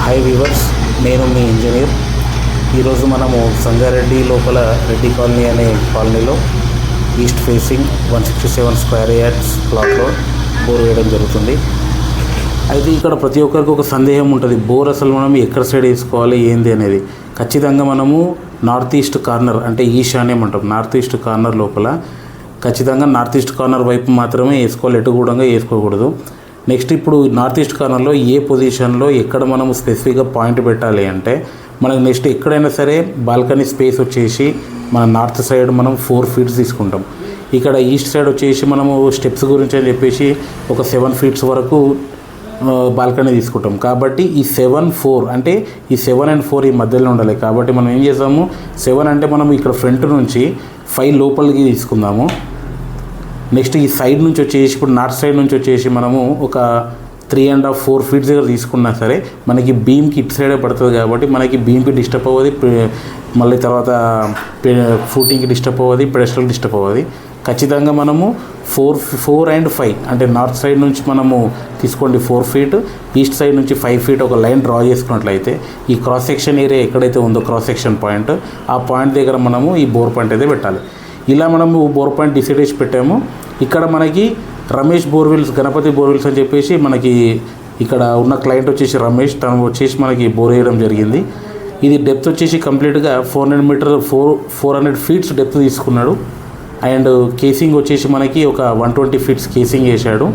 Hi viewers, నేను మీ engineer. ఈరోజు మనము సంగారెడ్డి లోపల రెడ్డి కాలనీ అనే కాలనీలో ఈస్ట్ ఫేసింగ్ 167 స్క్వేర్ యార్డ్స్ ప్లాట్లో బోర్ వేయడం జరుగుతుంది. అయితే ఇక్కడ ప్రతి ఒక్కరికి ఒక సందేహం ఉంటుంది, బోర్ అసలు మనం ఎక్కడ సైడ్ వేసుకోవాలి ఏంది అనేది. ఖచ్చితంగా మనము నార్త్ ఈస్ట్ కార్నర్ అంటే ఈశాన్యం అంటాం, నార్త్ ఈస్ట్ కార్నర్ లోపల ఖచ్చితంగా నార్త్ ఈస్ట్ కార్నర్ వైపు మాత్రమే వేసుకోవాలి, ఎటు కూడా వేసుకోకూడదు. నెక్స్ట్ ఇప్పుడు నార్త్ ఈస్ట్ కార్నర్లో ఏ పొజిషన్లో ఎక్కడ మనము స్పెసిఫిక్గా పాయింట్ పెట్టాలి అంటే, మనకు నెక్స్ట్ ఎక్కడైనా సరే బాల్కనీ స్పేస్ వచ్చేసి మన నార్త్ సైడ్ మనం 4 feet తీసుకుంటాం. ఇక్కడ ఈస్ట్ సైడ్ వచ్చేసి మనము స్టెప్స్ గురించి అని చెప్పేసి ఒక 7 feet వరకు బాల్కనీ తీసుకుంటాం. కాబట్టి ఈ 7, 4 అంటే ఈ 7 and 4 ఈ మధ్యలో ఉండాలి. కాబట్టి మనం ఏం చేస్తాము, 7 అంటే మనం ఇక్కడ ఫ్రంట్ నుంచి 5 లోపలికి తీసుకుందాము. నెక్స్ట్ ఈ సైడ్ నుంచి వచ్చేసి ఇప్పుడు నార్త్ సైడ్ నుంచి వచ్చేసి మనము ఒక 3.5, 4 feet దగ్గర తీసుకున్నా సరే మనకి బీమ్కి ఇటు సైడే పడుతుంది. కాబట్టి మనకి బీమ్కి డిస్టర్బ్ అవ్వదు, మళ్ళీ తర్వాత ఫూటింగ్కి డిస్టర్బ్ అవ్వదు, పెడస్ట్రల్కి డిస్టర్బ్ అవ్వదు. ఖచ్చితంగా మనము 4 and 5 అంటే నార్త్ సైడ్ నుంచి మనము తీసుకోండి 4 feet, ఈస్ట్ సైడ్ నుంచి 5 feet ఒక లైన్ డ్రా చేసుకున్నట్లయితే ఈ క్రాస్ సెక్షన్ ఏరియా ఎక్కడైతే ఉందో క్రాస్ సెక్షన్ పాయింట్, ఆ పాయింట్ దగ్గర మనము ఈ బోర్ పాయింట్ అయితే పెట్టాలి. ఇలా మనము బోర్ పాయింట్ డిసైడ్ చేసి పెట్టాము. ఇక్కడ మనకి రమేష్ బోర్వెల్స్, గణపతి బోర్వెల్స్ అని చెప్పేసి మనకి ఇక్కడ ఉన్న క్లయింట్ వచ్చేసి రమేష్, తను వచ్చేసి మనకి బోర్ వేయడం జరిగింది. ఇది డెప్త్ వచ్చేసి కంప్లీట్గా 400 feet డెప్త్ తీసుకున్నాడు. అండ్ కేసింగ్ వచ్చేసి మనకి ఒక 120 feet కేసింగ్ వేసాడు.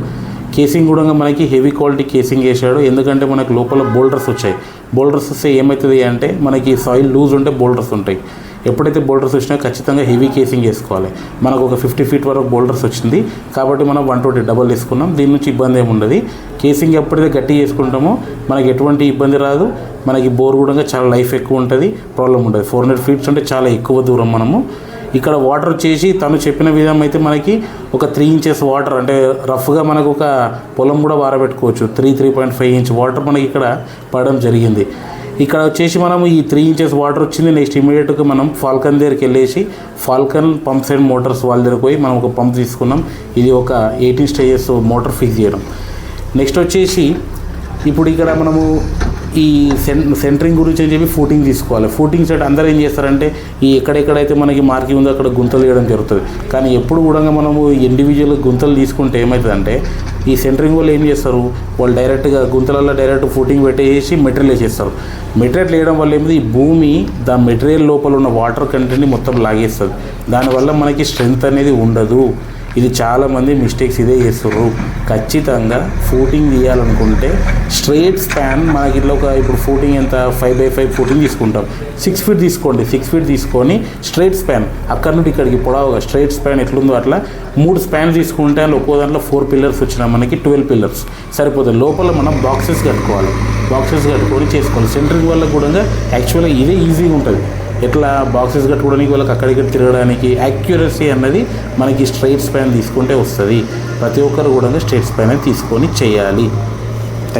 కేసింగ్ కూడా మనకి హెవీ క్వాలిటీ కేసింగ్ వేసాడు. ఎందుకంటే మనకి లోపల బోల్డర్స్ వచ్చాయి. బోల్డర్స్ వస్తే ఏమవుతుంది అంటే మనకి సాయిల్ లూజ్ ఉంటే బోల్డర్స్ ఉంటాయి. ఎప్పుడైతే బోల్డర్స్ వచ్చినా ఖచ్చితంగా హెవీ కేసింగ్ వేసుకోవాలి. మనకు ఒక 50 feet వరకు బోల్డర్స్ వచ్చింది కాబట్టి మనం 120 డబల్ వేసుకున్నాం. దీని నుంచి ఇబ్బంది ఏమి ఉండదు. కేసింగ్ ఎప్పుడైతే గట్టి చేసుకుంటామో మనకి ఎటువంటి ఇబ్బంది రాదు. మనకి బోర్ కూడా చాలా లైఫ్ ఎక్కువ ఉంటుంది, ప్రాబ్లం ఉంటుంది. 400 feet అంటే చాలా ఎక్కువ దూరం. మనము ఇక్కడ వాటర్ వచ్చేసి తను చెప్పిన విధం అయితే మనకి ఒక 3 inches వాటర్, అంటే రఫ్గా మనకు ఒక పొలం కూడా వారబెట్టుకోవచ్చు. 3.5 inch వాటర్ మనకి ఇక్కడ పడడం జరిగింది. ఇక్కడ వచ్చేసి మనం ఈ 3 inches వాటర్ వచ్చింది. నెక్స్ట్ ఇమీడియట్గా మనం ఫాల్కన్ దగ్గరికి వెళ్ళేసి ఫాల్కన్ పంప్స్ అండ్ మోటార్స్ వాళ్ళ దగ్గరికి పోయి మనం ఒక పంప్ తీసుకున్నాం. ఇది ఒక 18 stages మోటార్ ఫిక్స్ చేయడం. నెక్స్ట్ వచ్చేసి ఇప్పుడు ఇక్కడ మనము ఈ సెంటరింగ్ గురించి అని చెప్పి ఫూటింగ్ తీసుకోవాలి. ఫూటింగ్ సైడ్ అందరూ ఏం చేస్తారంటే ఈ ఎక్కడెక్కడైతే మనకి మార్కింగ్ ఉందో అక్కడ గుంతలు వేయడం జరుగుతుంది. కానీ ఎప్పుడు కూడా మనము ఇండివిజువల్ గుంతలు తీసుకుంటే ఏమవుతుందంటే ఈ సెంటరింగ్ వాళ్ళు ఏం చేస్తారు, వాళ్ళు డైరెక్ట్గా గుంతలలో డైరెక్ట్ ఫూటింగ్ పెట్టేసి మెటీరియల్ వేసేస్తారు. మెటీరియల్ వేయడం వల్ల ఏమిటి, ఈ భూమి దాని మెటీరియల్ లోపల ఉన్న వాటర్ కంటెంట్ని మొత్తం లాగేస్తుంది. దానివల్ల మనకి స్ట్రెంగ్త్ అనేది ఉండదు. ఇది చాలామంది మిస్టేక్స్ ఇదే చేస్తారు. ఖచ్చితంగా ఫూటింగ్ తీయాలనుకుంటే స్ట్రైట్ స్పాన్ మనకి ఇట్లా ఒక ఇప్పుడు ఫూటింగ్ ఎంత 5x5 ఫూటింగ్ తీసుకుంటాం. 6 feet తీసుకోండి. 6 feet తీసుకొని స్ట్రైట్ స్పాన్ అక్కడ నుండి ఇక్కడికి పొడవుగా స్ట్రైట్ స్పాన్ ఎట్లుందో అట్లా 3 spans తీసుకుంటే ఒక్కో దాంట్లో 4 pillars వచ్చినా మనకి 12 pillars సరిపోతుంది. లోపల మనం బాక్సెస్ కట్టుకోవాలి. బాక్సెస్ కట్టుకొని చేసుకోవాలి. సెంటరింగ్ వల్ల కూడా యాక్చువల్గా ఇదే ఈజీగా ఉంటుంది. ఎట్లా బాక్సెస్ కట్టుకోవడానికి వాళ్ళకి అక్కడిక్కడ తిరగడానికి యాక్యురసీ అన్నది మనకి స్ట్రైట్ స్పాన్ తీసుకుంటే వస్తుంది. ప్రతి ఒక్కరు కూడా స్ట్రైట్ స్పాన్ తీసుకొని చేయాలి.